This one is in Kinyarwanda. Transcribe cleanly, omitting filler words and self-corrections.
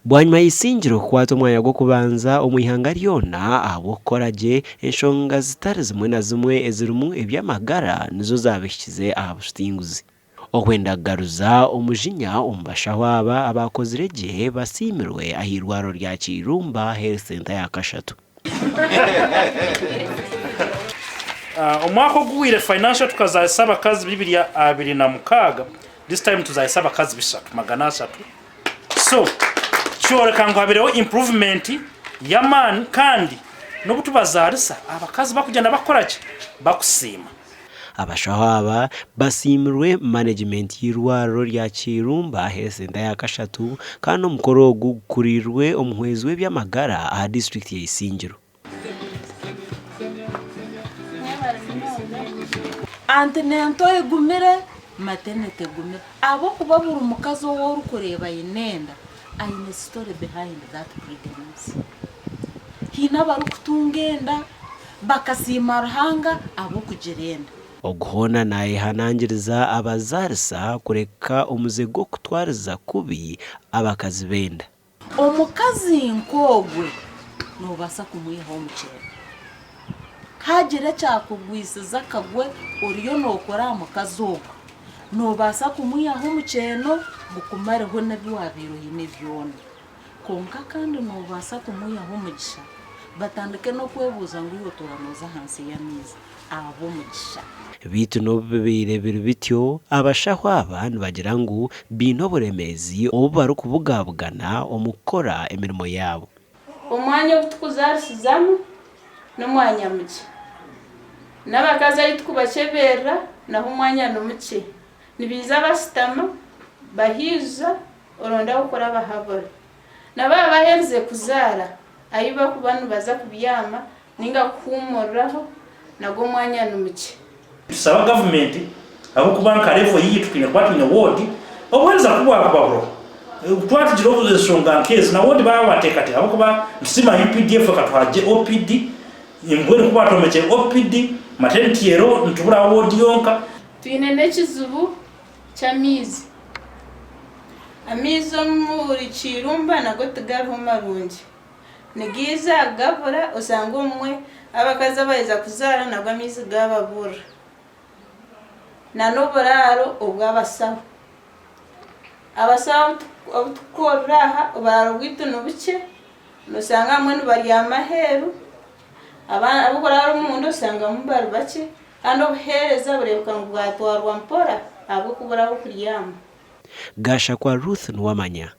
Bwanyuma y'isingiro kwata umwanya gwo kubanza omwihanga lyona abokoraje enshonga zitari zimwe na zimwe ezirimu ebyamagara nizo zabishize aha bustinguzi okwendagaruza umujinya ombashaho aba abakozire gihe basiimirwe ahirwaro rya Kyeirumba Health Centre III. Omwaka ogwire financial tukazayisaba kazi 2026 this time tuzayisaba kazi 300 so choreka ngo habereho improvement y'amani kandi no Abazaarisa abakazi bakujyana bakoraki bakusima abashaho aba basiimirwe management y'irwaro rya Kyeirumba Health Centre III kandi omukoro ogu gukurirwe omuhwezi w'ebyamagara aha district ya ISINGIRO. Antinento egumire maternity egumire abo kuba buri mukazi wo rukureba inenda aine story behind that pregnancy. Hina barukutungenda bakasima ruhanga abo kugerenda oguhona naye hanangiriza Abazaarisa kureka omuzego kutwariza kubi abakazi benda omukazi nkogwe nobasa kumwiha omukyero hagire cyakugwisiza kagwe oriyo nokora omukazi ogwo nobasa kumwiha omukyeno bukumareho nabiwabiro hine byona konka kandi nobasa kumwiha omugisha batandike no kwebuza ngo iyo turanoza hansi y'amizi abo mugisha bitu no bibire bityo abashaho abantu bagira ngo bino buremezi obo bari kubugabugana omukora emirimo yabo omwanya obutukuzarisizamu n'omwanya muke n'abakazi ari tukubakebera naho omwanya n'omuke nibiza basitama bahiza oronda gukora bahabura naba bahereze kuzara ayiba kubanu baza kubyama ninga kuhumuraho nago mwanya n'umuke tusaba government abo kubanka level yitu kine kwatinya ward obweza kubwa kubabro twati jirozo zishonga case na ward baba batekate abo kuba nsima UPDF katwaje OPD ingwe kuba tomeche OPD maternity yero ntubura ward yonka twine nekizubu cyamizi amizo muri Kyeirumba nago tugarho marungi nigiza gavura usanga umwe abakazi abayeza kuzara nabwo amizi gababura na noburaro obwabasaho abasaho obutukoraha obararo bwitu nubuke nusanga mwe bari amaheru abana abukoraro umuntu usanga mubari bake kandi obuhereza burebuka ngo bwatwarwa mpora abo kuburaho kuryama Gasha kwa Ruth Nwamanya